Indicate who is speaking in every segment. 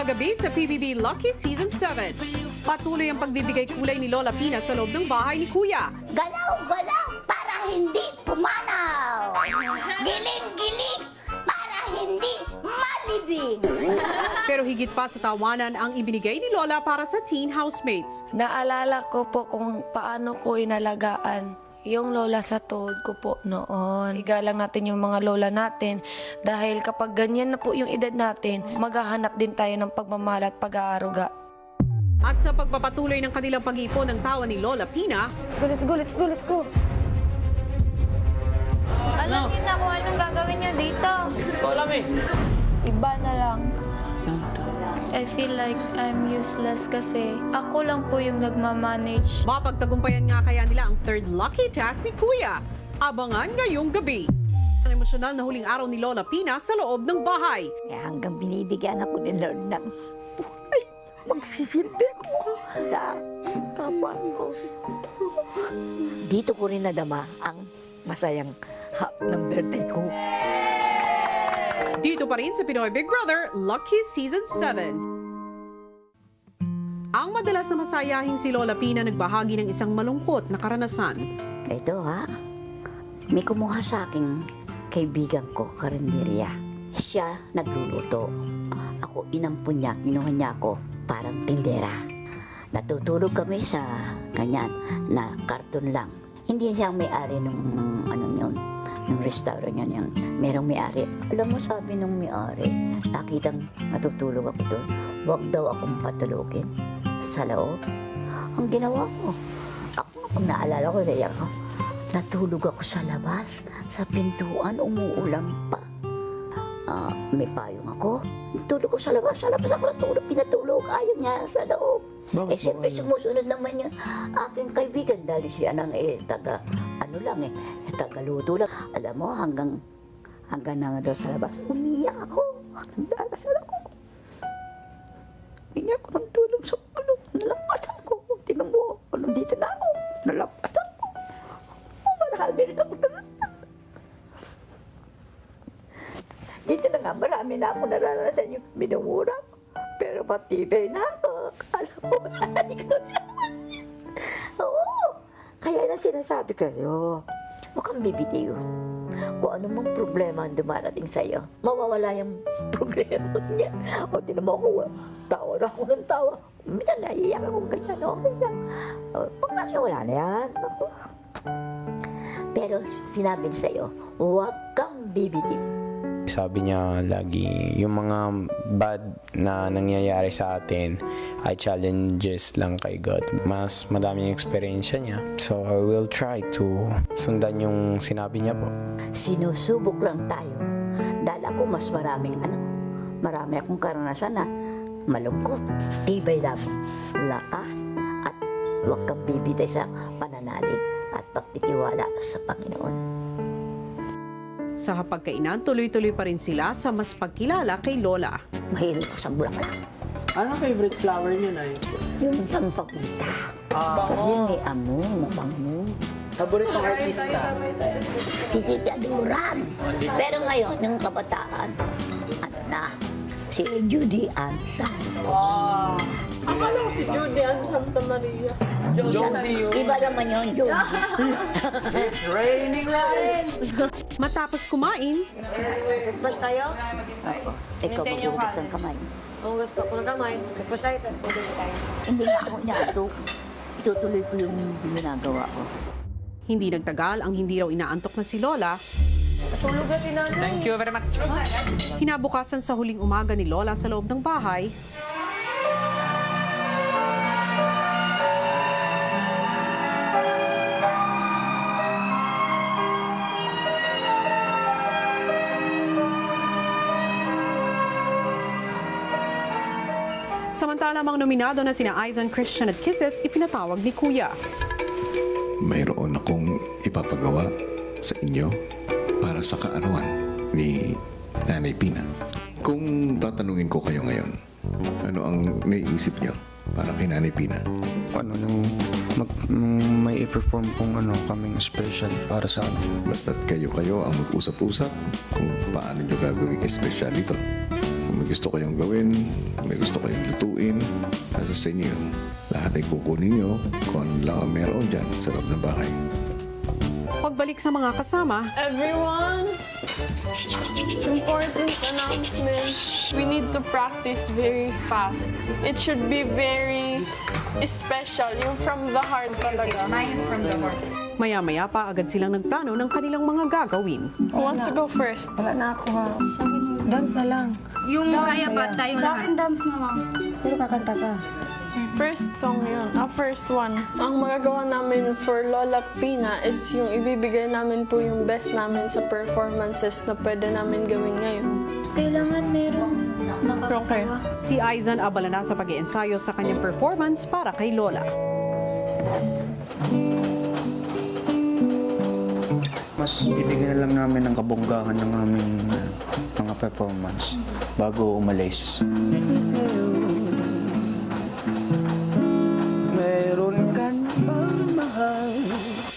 Speaker 1: Kagabi sa PBB Lucky Season 7, patuloy ang pagbibigay kulay ni Lola Pina sa loob ng bahay ni Kuya.
Speaker 2: Galaw-galaw para hindi pumanaw. Giling-giling para hindi malibing.
Speaker 1: Pero higit pa sa tawanan ang ibinigay ni Lola para sa teen housemates.
Speaker 3: Naalala ko po kung paano ko inalagaan yung lola sa tuhod ko po noon. Igalang natin yung mga lola natin dahil kapag ganyan na po yung edad natin, maghahanap din tayo ng pagmamahal at pag-aaruga.
Speaker 1: At sa pagpapatuloy ng kanilang pag-iipon ng tawa ni Lola Pina,
Speaker 3: Let's go. Alam niyo na kung anong gagawin niyo dito.
Speaker 4: Alam eh.
Speaker 3: Iba na lang. I feel like I'm useless kasi ako lang po yung nagmamanage.
Speaker 1: mapagtagumpayan nga kaya nila ang third lucky task ni Kuya. Abangan ngayong gabi. Ang emosyonal na huling araw ni Lola Pina sa loob ng bahay.
Speaker 2: Kaya hanggang binibigyan ako ni Lord ng buhay, magsisilbi ko sa kapwa ko. Dito ko rin nadama ang masayang ng birthday ko.
Speaker 1: Dito pa rin sa Pinoy Big Brother Lucky Season 7. Ang madalas na masayahin si Lola Pina nagbahagi ng isang malungkot na karanasan.
Speaker 2: Ito ha, may kumuha sa aking kaibigan ko, karinderya. Siya nagluluto. Ako inampun niya, kinuha niya ako parang tindera. Natutulog kami sa ganyan na karton lang. Hindi siya may-ari nung yung restaurant yun. Merong may-ari. Alam mo, sabi nung may-ari, nakitang natutulog ako doon. Huwag daw akong patulogin sa loob. Ang ginawa ko, kung naalala ko, natulog ako sa labas, sa pintuan, umuulan pa. May payong ako. Tulog ko sa labas ako natulog, pinatulog, ayaw niya sa loob.
Speaker 4: Bakit
Speaker 2: Siyempre sumusunod naman yung aking kaibigan dahil siya nang tagaluto lang. Alam mo, hanggang na nga daw sa labas, umiyak ako. Nagdarasal ako. Hindi ako ng tulog sa ulo. Nalampasan ko. Tingnan mo, nandito na ako. Nalampasan ko. Marami rin ako naranasan. Dito na nga, marami na ako naranasan yung binumura ko. Pero matibay na ako. Alam mo, hindi ko naman. Oo. Kaya na sinasabi kayo, huwag kang bibitiw. Kung ano mang problema ang dumarating sa'yo, mawawala yung problema niya. O, tinan mo ako, tawa na ako ng tawa. Minsan naiiyak ako ganyan, okay na. Pag nasa wala na yan. Ako. Pero sinabi niya sa'yo, huwag kang bibitiw.
Speaker 4: Sabi niya lagi, yung mga bad na nangyayari sa atin ay challenges lang kay God. Mas madaming experience niya. So I will try to sundan yung sinabi niya po.
Speaker 2: Sinusubok lang tayo. Dahil ako mas marami akong karanasan na malungkot, tibay lang, lakas, at huwag kang bibitay sa pananalig at pagtitiwala sa Panginoon.
Speaker 1: Sa hapagkainan, tuloy-tuloy pa rin sila sa mas pagkilala kay Lola.
Speaker 2: Mahilig ko sa bulaklak.
Speaker 5: Ano favorite flower niyo, Nay?
Speaker 2: Yung sampapunta. Kasi may mabango.
Speaker 5: Paboritong artista?
Speaker 2: Si Tita Duran. Pero ngayon, yung kabataan, si Judy Ann Santos.
Speaker 6: Akala ko si Judy Ann Santa Maria.
Speaker 5: Jody yun.
Speaker 2: Iba naman yun, Judy.
Speaker 5: It's raining rice!
Speaker 1: Matapos kumain,
Speaker 3: Toothbrush tayo?
Speaker 2: Ikaw maghugas ng kamay.
Speaker 3: Hugas pa ako ng kamay. Toothbrush tayo, tapos maghugas tayo.
Speaker 2: Hindi nga ako inaantok. Itutuloy ko yung ginagawa ko.
Speaker 1: hindi nagtagal ang hindi raw inaantok na si Lola.
Speaker 3: Tulog na si nanay.
Speaker 4: Thank you very much.
Speaker 1: Kinabukasan sa huling umaga ni Lola sa loob ng bahay, samantala mga nominado na sina Aizan, Christian at Kisses ipinatawag ni Kuya.
Speaker 7: Mayroon akong ipapagawa sa inyo para sa kaarawan ni Nanay Pina. Kung tatanungin ko kayo ngayon, ano ang naiisip niyo para kay Nanay Pina?
Speaker 8: Ano nung may i-perform kung kaming special para sa amin.
Speaker 7: Basta't kayo ang mag-usap-usap kung paano niyo gagawing espesyal ito. Kung gusto kayong gawin, may gusto kayong lutuin, nasa sa inyo yun. Lahat ay kukunin nyo kung ano lang ang meron dyan sa loob ng bahay.
Speaker 1: Pagbalik sa mga kasama,
Speaker 6: Everyone, important announcement. We need to practice very fast. It should be very special, yung from the heart talaga.
Speaker 1: maya-maya pa agad silang nagplano ng kanilang mga gagawin.
Speaker 6: Who wants to go first?
Speaker 3: Wala na ako ha. Dance na lang.
Speaker 9: Yung kaya ba tayo lahat? Sa akin dance na lang.
Speaker 3: Pero kakanta ka.
Speaker 6: First song yun. First one. Ang magagawa namin for Lola Pina is yung ibibigay namin po yung best namin sa performances na pwede namin gawin ngayon.
Speaker 9: Kailangan meron
Speaker 6: Okay.
Speaker 1: Si Aizan abala na sa pag-iensayo sa kanyang performance para kay Lola.
Speaker 8: Mas bibigyan na lang namin ng kabonggahan ng aming mga performance bago umalis. Meron ka na ba mahal?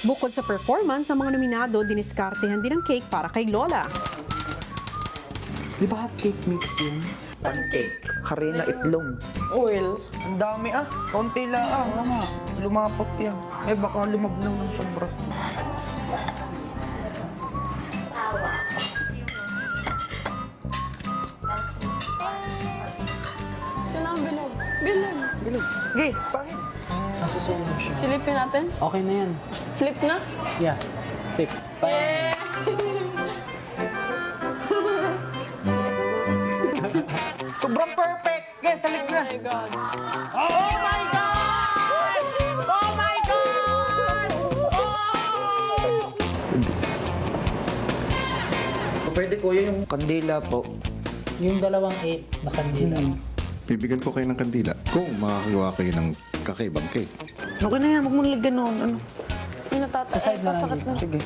Speaker 1: Bukod sa performance, ang mga nominado diniskartehan din ng cake para kay Lola.
Speaker 8: Di ba hot cake mix yun? Pancake, harina, itlog.
Speaker 6: Oil.
Speaker 8: Ang dami kaunti lang lumapot yan. Baka lumablang ng sobra.
Speaker 6: Kailangan bilog. Bilog.
Speaker 8: Bilog. Okay, pangit.
Speaker 5: Nasusunog siya.
Speaker 6: Silipin natin.
Speaker 5: Okay na yan.
Speaker 6: Flip na.
Speaker 5: Yeah. Flip.
Speaker 8: Sobrang perfect! Okay, talik
Speaker 6: Oh
Speaker 8: na.
Speaker 6: my God.
Speaker 8: Oh my God! Oh my God! Pwede ko yung kandila po.
Speaker 5: Yung 2.8 na kandila.
Speaker 7: Bibigyan ko kayo ng kandila kung makakagawa kayo ng kakaibang cake.
Speaker 8: Okay na yan, huwag mo nalagyan noon. Ano?
Speaker 3: Yung natataas.
Speaker 5: Sa side na lang.
Speaker 8: Sige.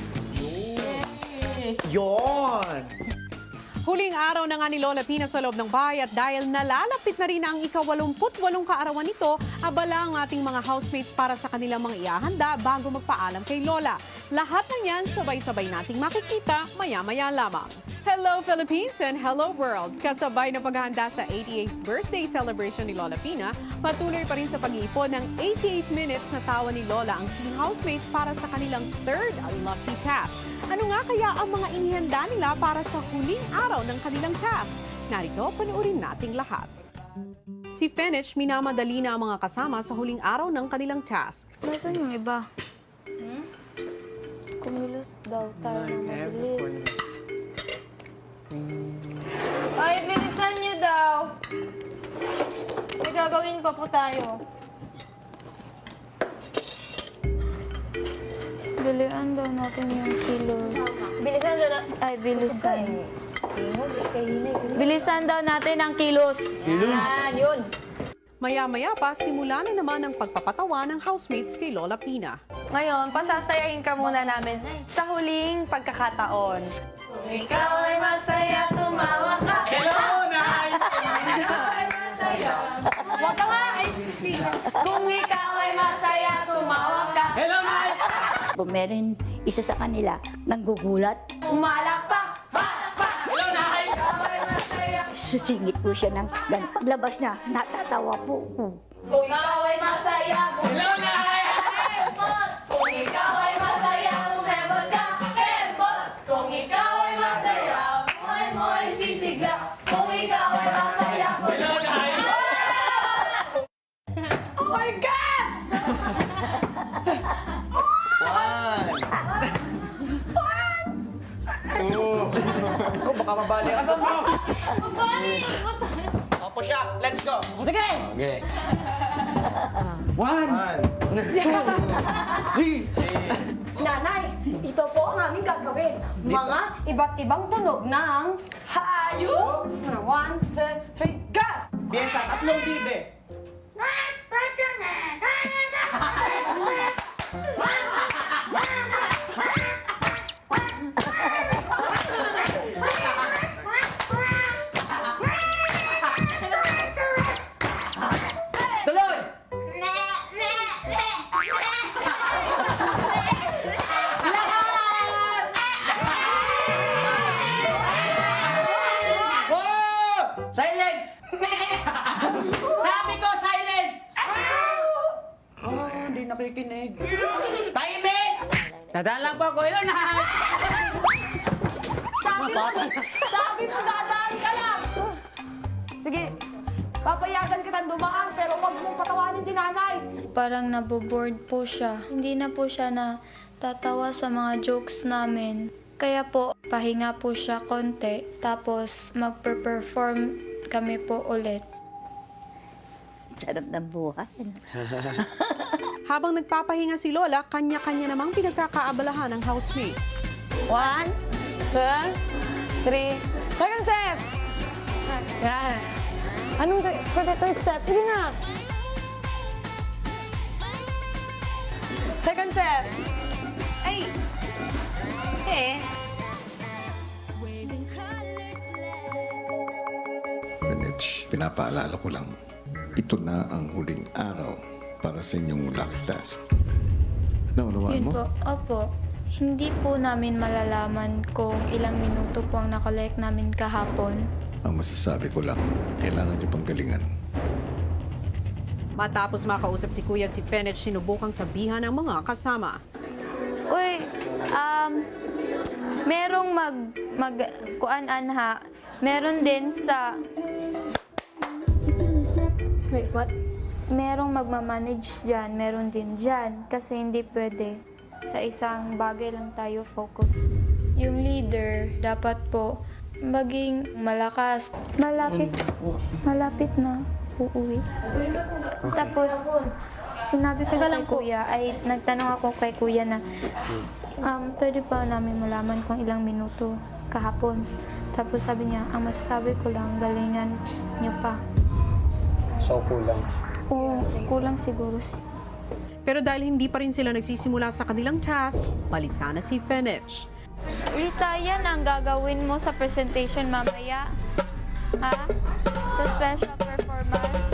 Speaker 1: Huling araw na nga ni Lola Pina sa loob ng bahay at dahil nalalapit na rin ang ika-88 kaarawan nito, abala ang ating mga housemates para sa kanilang mga iahanda bago magpaalam kay Lola. Lahat ng yan sabay-sabay nating makikita maya-maya lamang. Hello Philippines and hello world! Kasabay na paghahanda sa 88th birthday celebration ni Lola Pina, patuloy pa rin sa pag-iipon ng 88 minutes na tawa ni Lola ang team housemates para sa kanilang third lucky task. Ano nga kaya ang mga inihanda nila para sa huling araw ng kanilang task? Narito, panoorin nating lahat. Si Fenech, minamadali na ang mga kasama sa huling araw ng kanilang task.
Speaker 9: Nasaan yung iba? Kumilos daw tayo ng mabilis. Ay, bilisan niyo daw. May gagawin pa po tayo. Bilisan daw natin yung kilos. Bilisan daw natin. Ay, bilisan. Bilisan daw natin ang kilos. Yan, yun.
Speaker 1: Maya-maya pa, simula na naman ang pagpapatawa ng housemates kay Lola Pina.
Speaker 10: Ngayon, pasasayahin ka muna namin sa huling pagkakataon.
Speaker 9: Kung ikaw ay masaya, tumawa ka. Hello, Nay! Kung ikaw ay masaya. Huwag ka nga! Ay, sisi. Kung ikaw ay masaya, tumawa ka. Hello, Nay!
Speaker 2: Kung meron isa sa kanila nanggugulat,
Speaker 9: Umalakpak! Palakpak! Hello, Nay! Ikaw ay masaya.
Speaker 2: susingit po siya ng ganun. Paglabas na, natatawa po.
Speaker 9: Kung ikaw ay masaya, hello, Nay! Kembot! Kung ikaw ay masaya, kumembot ka. Kembot! Kung ikaw ay masaya, buhay mo ay sisigla. Kung ikaw ay masaya, hello, Nay!
Speaker 10: Oh my gosh!
Speaker 5: Oh, baka mabali ako.
Speaker 10: Opo siya, let's go! Sige!
Speaker 5: Okay.
Speaker 10: 1, 2, 3.
Speaker 9: Nanay, ito po ang aming gagawin. Mga iba't ibang tunog ng hayop. 1, 2, 3, go!
Speaker 10: Biesa, tatlong bibe. Tuloy! Oh! Silent!
Speaker 5: nakikinig. Tahimik! Dadaan lang po ako. Hello, Nay!
Speaker 9: Sabi mo, dadaan ka lang! Sige, papayagan kitang dumaan, pero huwag mong patawanin si nanay.
Speaker 11: Parang naboboard po siya. Hindi na po siya natatawa sa mga jokes namin. Kaya po, pahinga po siya konti. Tapos, magpe-perform kami po ulit.
Speaker 2: Sarap ng buhay.
Speaker 1: Habang nagpapahinga si Lola, kanya-kanya namang pinagkakaabalahan ng housemates.
Speaker 10: 1, 2, 3. Second step! Yan. Anong third step? Sige na. Second step. Ay. Okay.
Speaker 7: Benech, pinapaalala ko lang, ito na ang huling araw para sa inyong lucky task. Naunawaan
Speaker 11: Yun
Speaker 7: mo?
Speaker 11: po, opo. Hindi po namin malalaman kung ilang minuto po ang nakolek namin kahapon.
Speaker 7: Ang masasabi ko lang, kailangan nyo pang galingan.
Speaker 1: Matapos makausap si Kuya si Fenech, sinubukang sabihan ng mga kasama.
Speaker 11: Uy, merong kuan-anha. Meron din sa...
Speaker 6: Wait, what?
Speaker 11: Merong magmamanage dyan, meron din dyan. Kasi hindi pwede. Sa isang bagay lang tayo focus. Yung leader, dapat po maging malakas. Malapit na uuwi. Tapos, sinabi ko kay Kuya, nagtanong ako kay Kuya na, pwede pa namin malaman kung ilang minuto kahapon. Tapos sabi niya, ang masasabi ko lang, galingan niyo pa.
Speaker 8: So, kulang.
Speaker 11: Oo, kulang siguro.
Speaker 1: Pero dahil hindi pa rin sila nagsisimula sa kanilang task, balisa na si Fenech.
Speaker 11: Rita, yan ang gagawin mo sa presentation mamaya. Ha? Sa special performance.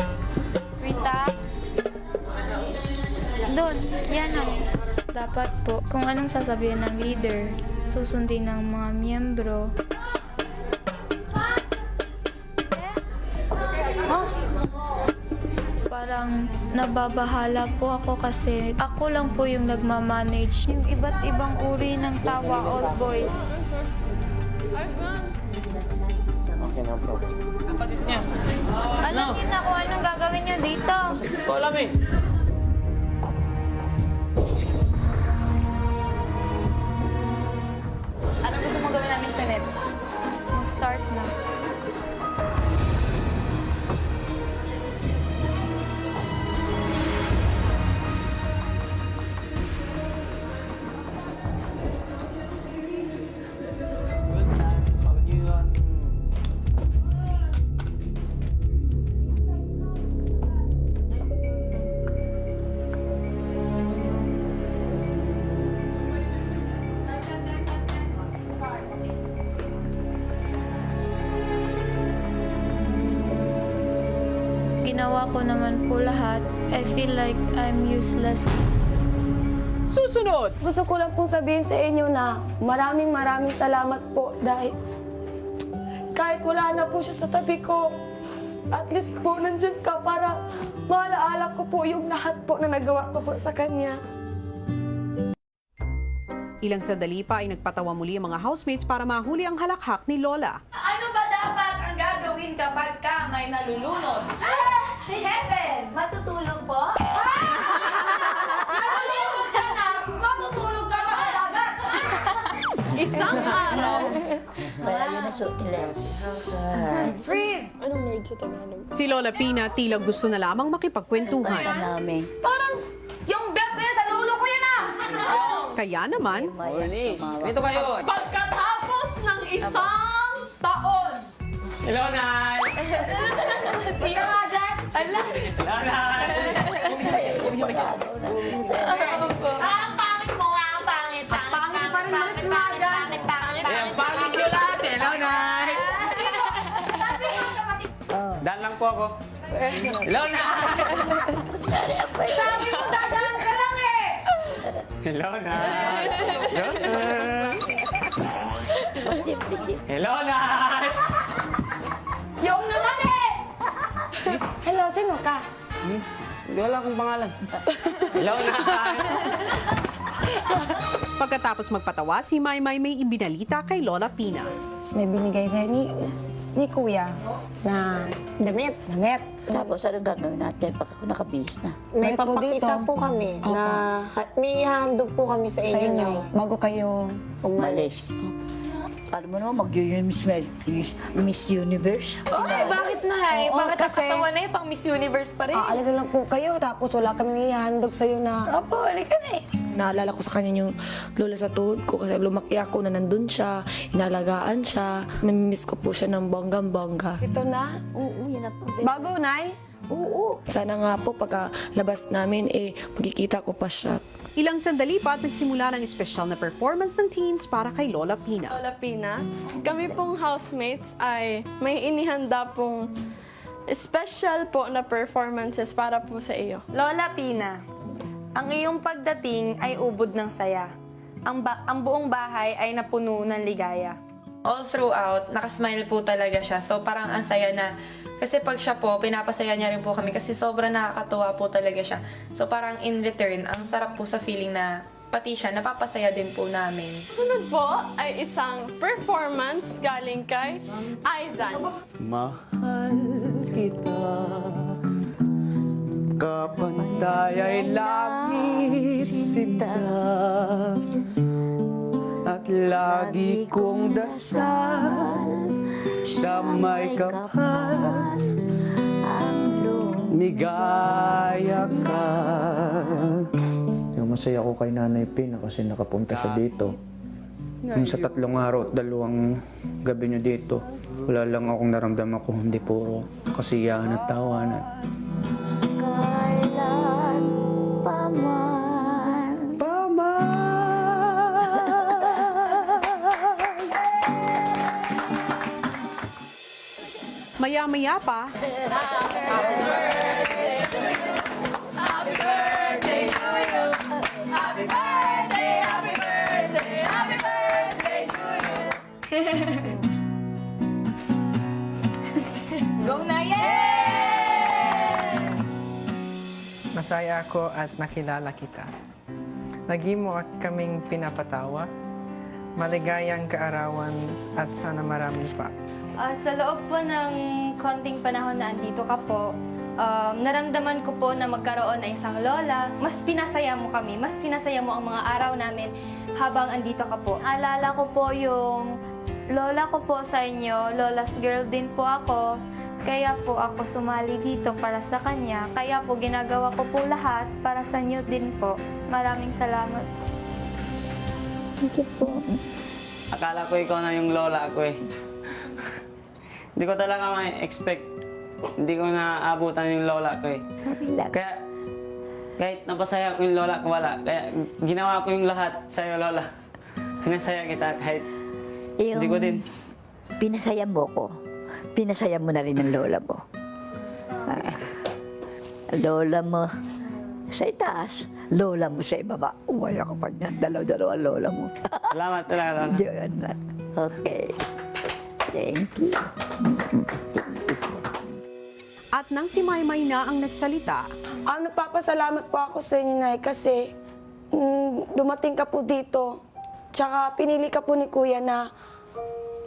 Speaker 11: Rita? Doon, yan ang dapat po. Kung anong sasabihin ng leader, susundin ng mga miyembro. Parang nababahala po ako kasi ako lang po yung nagmamanage. Yung iba't ibang uri ng tawa, all boys.
Speaker 8: Okay na, problem.
Speaker 5: Kapatid niya.
Speaker 11: Alam niyo na kung anong gagawin niyo dito.
Speaker 5: Hindi ko alam eh.
Speaker 10: Anong gusto mo gawin namin, Fenech?
Speaker 11: Mag-start na. Ginawa ko naman po lahat. I feel like I'm useless.
Speaker 1: Susunod!
Speaker 6: Gusto ko lang pong sabihin sa inyo na maraming salamat po dahil kahit wala na po siya sa tabi ko, at least po nandyan ka para maalaala ko po yung lahat po na nagawa ko po sa kanya.
Speaker 1: Ilang sandali pa ay nagpatawa muli ang mga housemates para mahuli ang halakhak ni Lola.
Speaker 9: Ano ba dapat ang gagawin kapag ka may nalulunod? Si Heaven! Matutulog po? Nalulunod ka na! Matutulog ka pa sa dagat!
Speaker 10: Isang araw.
Speaker 2: Kaya yun na suot nila.
Speaker 10: Freeze!
Speaker 6: Anong nerd sa Tagalog?
Speaker 1: Si Lola Pina tila gusto na lamang makipagkwentuhan.
Speaker 2: namin.
Speaker 9: Parang yung belt na yan sa lulo ko yan ah!
Speaker 1: Kaya naman,
Speaker 5: Dito kayo.
Speaker 9: Pagkatapos ng isang taon!
Speaker 5: Hello, Nay!
Speaker 9: Sino nga dyan?
Speaker 5: Hello, Nay!
Speaker 9: Ang pangit mo nga, ang pangit. Ang pangit pa rin malas nga dyan.
Speaker 5: Ang pangit nyo lahat. Hello, Nay!
Speaker 9: Sabi nga kapatid,
Speaker 5: Daan lang po ako. Hello, Nay!
Speaker 9: sabi mo dadaan ka lang eh!
Speaker 5: Hello, Nay! Hello, Nay! Hello, Nay!
Speaker 9: Yung naman eh!
Speaker 6: Hello, sino ka?
Speaker 5: Hindi wala akong pangalan. Hello, Nay!
Speaker 1: Pagkatapos magpatawa, si Maymay may ibinalita kay Lola Pina.
Speaker 10: May binigay sa'yo ni Kuya na damit.
Speaker 2: Tapos anong gagawin natin pag ako nakabihis na?
Speaker 10: May papakita
Speaker 6: po kami
Speaker 10: Opo.
Speaker 6: na may handog po kami sa
Speaker 10: sa
Speaker 6: inyo.
Speaker 10: inyo bago kayo
Speaker 2: Umalis. Alam mo naman, Miss Universe.
Speaker 6: Ay, bakit na eh?
Speaker 10: Oo,
Speaker 6: Bakit
Speaker 10: kasi-
Speaker 6: nakatawa na eh? Pang Miss Universe pa rin.
Speaker 10: aalis na lang po kayo tapos wala kami ihandog sa'yo na
Speaker 6: Opo, halika na eh.
Speaker 3: Naalala ko sa kanya yung lola sa tuhod ko kasi lumaki ako na nandun siya, inalagaan siya. Mamimiss ko po siya ng bonggang-bongga.
Speaker 10: ito na.
Speaker 2: Oo, yan ang pag-
Speaker 10: Bago, Nay.
Speaker 2: Oo.
Speaker 3: Sana nga po pagka labas namin, magkikita ko pa siya.
Speaker 1: Ilang sandali pa at nagsimula ng espesyal na performance ng teens para kay Lola Pina.
Speaker 12: Lola Pina, kami pong housemates ay may inihanda pong special po na performances para po sa iyo.
Speaker 13: Lola Pina, ang iyong pagdating ay ubod ng saya. Ang buong bahay ay napuno ng ligaya. All throughout, nakasmile po talaga siya. So parang ang saya na. Kasi pag siya po, pinapasaya niya rin po kami kasi sobrang nakakatuwa po talaga siya. So parang in return, ang sarap po sa feeling na pati siya, napapasaya din po namin.
Speaker 12: Sunod po ay isang performance galing kay Aizan.
Speaker 8: Mahal kita, kapantay ay langit sinta, at lagi kong dasal sa may kapal, migaya ka. Masaya ako kay Nanay Pina kasi nakapunta siya dito. Yung sa 3 araw at 2 gabi niyo dito, wala lang akong naramdaman ko, hindi puro kasiyahan at tawanan.
Speaker 2: Kailan pa man.
Speaker 1: Maya-maya pa,
Speaker 12: Go na! Yay!
Speaker 14: Masaya ako at nakilala kita. Lagi mo kaming pinapatawa. Maligayang kaarawan at sana marami pa.
Speaker 11: Sa loob po ng konting panahon na andito ka po, naramdaman ko po na magkaroon ng isang lola. Mas pinasaya mo kami, mas pinasaya mo ang mga araw namin habang andito ka po. Alala ko po yung lola ko po sa inyo, lola's girl din po ako. Kaya po ako sumali dito para sa kanya. Kaya po ginagawa ko po lahat para sa inyo din po. Maraming salamat.
Speaker 2: Thank you po.
Speaker 5: Akala ko ikaw na yung lola ko eh. Hindi ko talaga ma-expect. Hindi ko naabutan yung lola ko eh. Kaya kahit napasaya ko yung lola ko, wala. Kaya ginawa ko yung lahat sa'yo, lola. Pinasaya kita kahit hindi ko din.
Speaker 2: Pinasaya mo ko. Pinasaya mo na rin ang lola mo. Lola mo sa itaas, lola mo sa ibaba. Umaya ka pa niyan. Dalaw-dalaw ang lola mo.
Speaker 5: Salamat talaga, lola.
Speaker 2: Diyan na. Okay. Thank you.
Speaker 1: at nang si Maymay na ang nagsalita,
Speaker 6: Nagpapasalamat po ako sa inyo, Nay, kasi dumating ka po dito. Tsaka pinili ka po ni Kuya na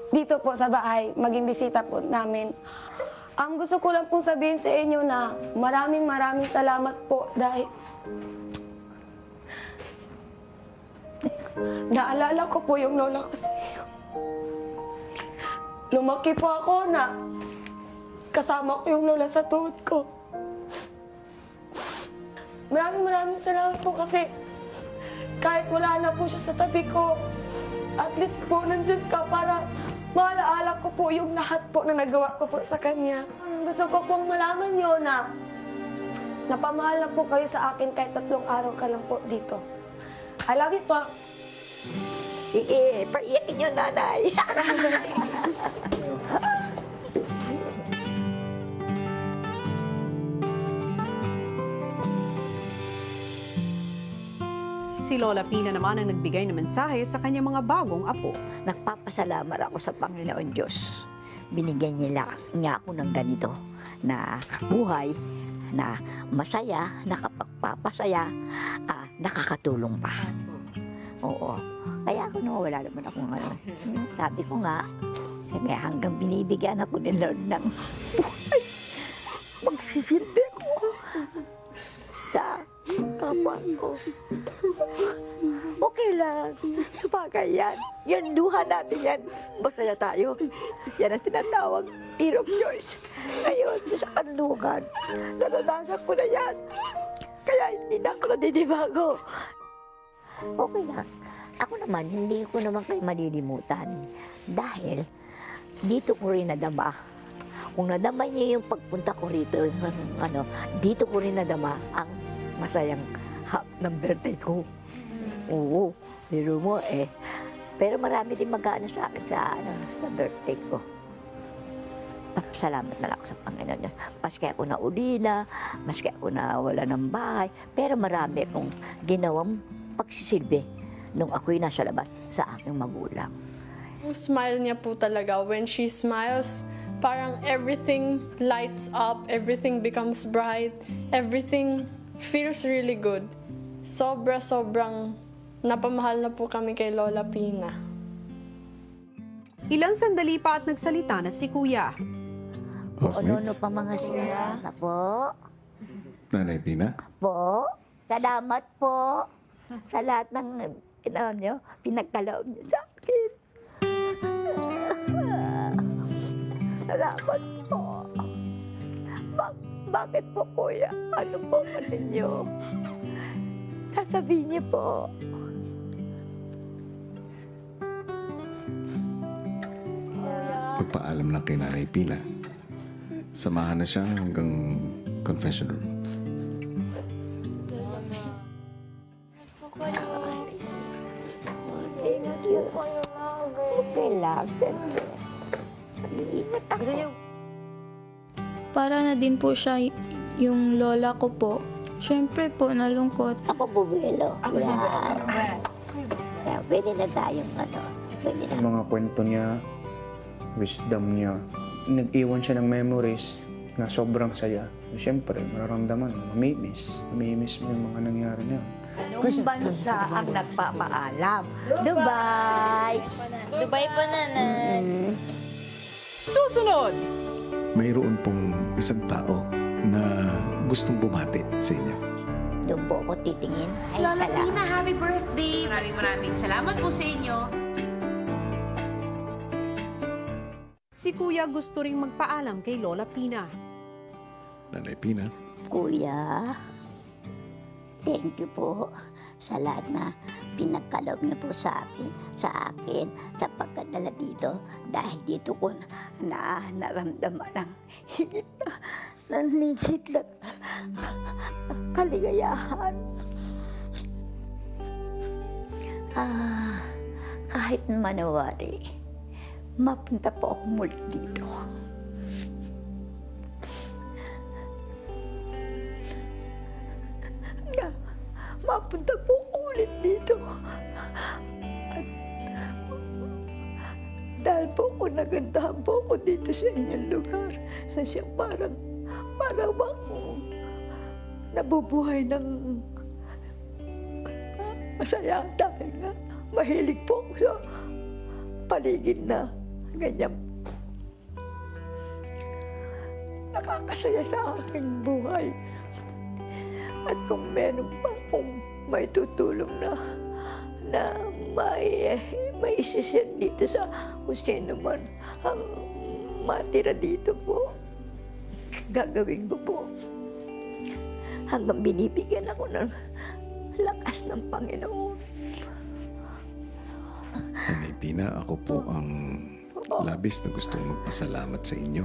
Speaker 6: dito po sa bahay, maging bisita po namin. Ang gusto ko lang pong sabihin sa inyo na maraming salamat po dahil naalala ko po yung lola ko sa inyo. Lumaki po ako na kasama ko yung lola sa tuhod ko. Maraming salamat po kasi kahit wala na po siya sa tabi ko, at least po nandyan ka para maalaala ko po yung lahat po na nagawa ko po sa kanya. Gusto ko pong malaman niyo na napamahal na po kayo sa akin kahit 3 araw ka lang po dito. I love you po.
Speaker 2: Sige, paiyakin niyo, nanay.
Speaker 1: si Lola Pina naman ang nagbigay ng mensahe sa kanyang mga bagong apo.
Speaker 2: Nagpapasalamat ako sa Panginoon Diyos. Binigyan niya ako ng ganito na buhay, na masaya, nakapagpapalala. nagpapasaya, nakakatulong pa. Oo. Kaya ako wala naman akong ano. Sabi ko nga, sabi, hanggang binibigyan ako ni Lord ng buhay, magsisilbi ko sa kapwa ko. Okay lang. Sabagay yan. Yan, luha natin yan. Masaya tayo. Yan ang tinatawag tear of yours. Ngayon, sa kanlugan, naranasan ko na yan. Kaya hindi na ako naninibago. Okay lang. Ako naman, hindi ko naman kayo malilimutan. Dahil, dito ko rin nadama. Kung nadama niyo yung pagpunta ko rito, dito ko rin nadama ang masayang ng birthday ko. Oo, biro mo eh. Pero marami din mag-aano sa akin sa birthday ko. Salamat na lang ako sa Panginoon. Maski ako naulila, maski ako nawala ng bahay, pero marami akong ginawang pagsisilbi nung ako'y nasa labas sa aking magulang.
Speaker 12: Yung smile niya po talaga, when she smiles, parang everything lights up, everything becomes bright, everything feels really good. Sobrang napamahal na po kami kay Lola Pina.
Speaker 1: Ilang sandali pa at nagsalita na si Kuya.
Speaker 2: Ano pa mga sinasama po?
Speaker 7: Nanay Pina?
Speaker 2: Po, salamat po sa lahat ng pinagkaloob niyo sa akin. Salamat po. Bakit po, Kuya? Ano po ba ninyo? Sasabihin niyo po.
Speaker 7: Pagpaalam na kay Nanay Pina. Samahan na siya hanggang confession room.
Speaker 2: Thank you. Okay lang. Ingat ako.
Speaker 11: Para na din po siya yung lola ko po. Siyempre po, nalungkot.
Speaker 2: Ako bubuelo. Yan. Pwede na tayong Pwede na.
Speaker 8: Ang mga kwento niya, wisdom niya, nag-iwan siya ng memories na sobrang saya. Siyempre, mararamdaman, mamimiss. Mamimiss mo yung mga nangyari niya.
Speaker 2: Anong bansa ang nagpapaalam? Dubai!
Speaker 11: Dubai po, nanay.
Speaker 1: Susunod!
Speaker 7: Mayroon pong isang tao na gustong bumati sa inyo.
Speaker 2: Doon po ako titingin. Ay,
Speaker 15: Lola
Speaker 2: salamat.
Speaker 15: Pina, happy birthday! Maraming salamat po sa inyo.
Speaker 1: Si Kuya gusto ring magpaalam kay Lola Pina.
Speaker 7: Nanay Pina?
Speaker 2: Kuya, thank you po sa lahat na pinagkaloob niyo po sa akin, sa pagkadala dito. Dahil dito ko naramdaman ng higit na kaligayahan. Kahit manawari, mapunta po ako muli dito. Mapunta po ako ulit dito. At dahil po ako nagandahan po ako dito sa inyong lugar na siya parang akong nabubuhay ng masaya dahil nga mahilig po ako sa paligid na ganyan. Nakakasaya sa aking buhay. At kung meron pa akong may tutulong na may isisir dito sa kung sino man ang matira dito po, gagawin ko po. Hanggang binibigyan ako ng lakas ng Panginoon.
Speaker 7: Nanay Pina, ako po ang labis na gustong magpasalamat sa inyo.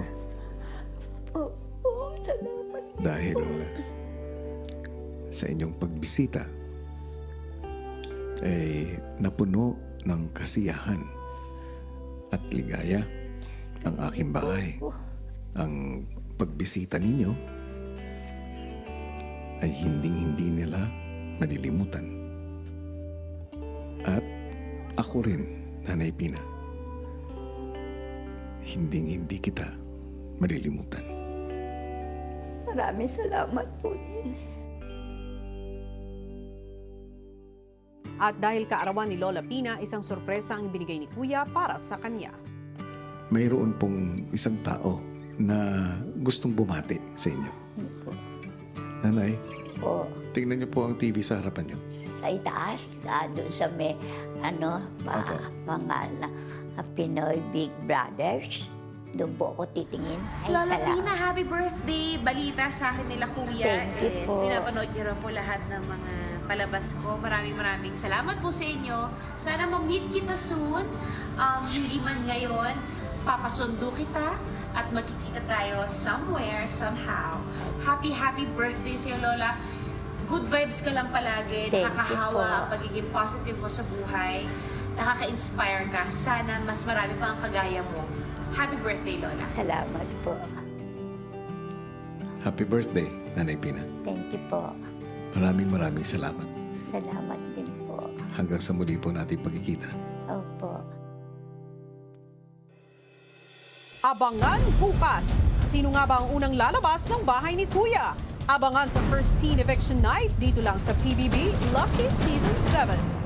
Speaker 2: Salamat.
Speaker 7: Dahil sa inyong pagbisita ay napuno ng kasiyahan at ligaya ang aking bahay. Ang pagbisita ninyo ay hinding-hindi nila malilimutan. At ako rin, Nanay Pina, hinding-hindi kita malilimutan.
Speaker 2: Maraming salamat po.
Speaker 1: At dahil kaarawan ni Lola Pina, isang sorpresa ang ibinigay ni Kuya para sa kanya.
Speaker 7: Mayroon pong isang tao na gustong bumati sa inyo. Nanay,
Speaker 2: Po,
Speaker 7: tingnan niyo po ang TV sa harapan niyo.
Speaker 2: sa itaas, doon sa may, pangalan, Pinoy Big Brothers. Doon po ako titingin. Ay,
Speaker 15: Lola
Speaker 2: salamat.
Speaker 15: Pina, happy birthday! Balita sa akin nila kuya.
Speaker 2: Thank you po.
Speaker 15: Pinapanood niyo rin po lahat ng mga palabas ko. Maraming salamat po sa inyo. Sana ma-meet kita soon. Hindi man ngayon, papasundo kita at magkikita tayo somewhere, somehow. Happy birthday sa'yo, Lola. Good vibes ka lang palagi.
Speaker 2: Thank you
Speaker 15: Nakakahawa
Speaker 2: po.
Speaker 15: ang pagiging positive mo sa buhay. Nakaka-inspire ka. Sana mas marami pa ang kagaya mo. Happy birthday, Lola.
Speaker 2: Salamat po.
Speaker 7: Happy birthday, Nanay Pina.
Speaker 2: Thank you po.
Speaker 7: Maraming salamat.
Speaker 2: Salamat din po.
Speaker 7: Hanggang sa muli po natin pagkikita.
Speaker 2: Opo.
Speaker 1: Abangan bukas! Sino nga ba ang unang lalabas ng bahay ni Kuya? Abangan sa first teen eviction night dito lang sa PBB Lucky Season 7.